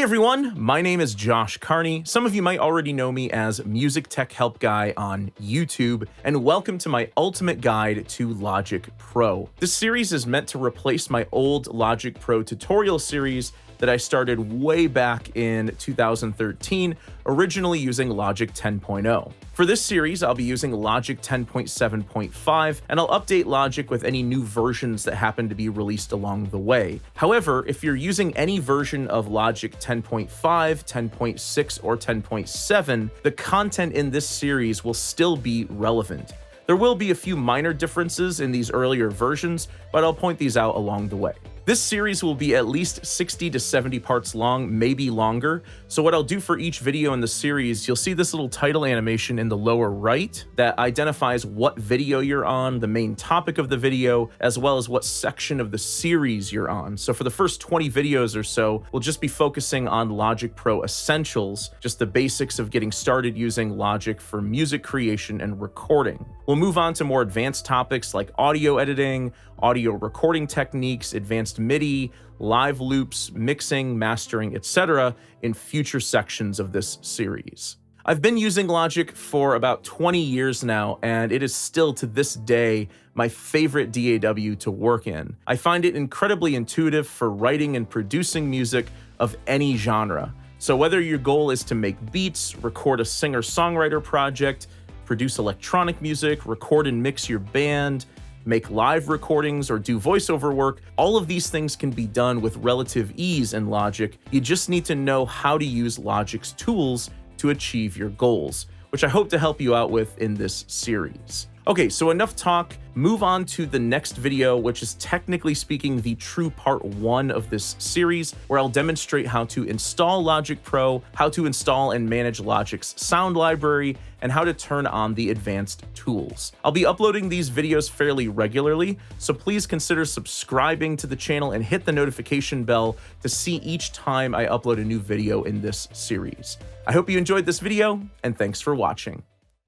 everyone, my name is Josh Carney. Some of you might already know me as Music Tech Help Guy on YouTube, and welcome to my ultimate guide to Logic Pro. This series is meant to replace my old Logic Pro tutorial series that I started way back in 2013, originally using Logic 10.0. For this series, I'll be using Logic 10.7.5, and I'll update Logic with any new versions that happen to be released along the way. However, if you're using any version of Logic 10.5, 10.6, or 10.7, the content in this series will still be relevant. There will be a few minor differences in these earlier versions, but I'll point these out along the way. This series will be at least 60 to 70 parts long, maybe longer. So what I'll do for each video in the series, you'll see this little title animation in the lower right that identifies what video you're on, the main topic of the video, as well as what section of the series you're on. So for the first 20 videos or so, we'll just be focusing on Logic Pro Essentials, just the basics of getting started using Logic for music creation and recording. We'll move on to more advanced topics like audio editing, audio recording techniques, advanced MIDI, live loops, mixing, mastering, etc. in future sections of this series. I've been using Logic for about 20 years now, and it is still to this day my favorite DAW to work in. I find it incredibly intuitive for writing and producing music of any genre. So whether your goal is to make beats, record a singer-songwriter project, produce electronic music, record and mix your band, make live recordings, or do voiceover work, all of these things can be done with relative ease in Logic. You just need to know how to use Logic's tools to achieve your goals, which I hope to help you out with in this series. Okay, so enough talk. Move on to the next video, which is technically speaking the true part 1 of this series, where I'll demonstrate how to install Logic Pro, how to install and manage Logic's sound library, and how to turn on the advanced tools. I'll be uploading these videos fairly regularly, so please consider subscribing to the channel and hit the notification bell to see each time I upload a new video in this series. I hope you enjoyed this video, and thanks for watching.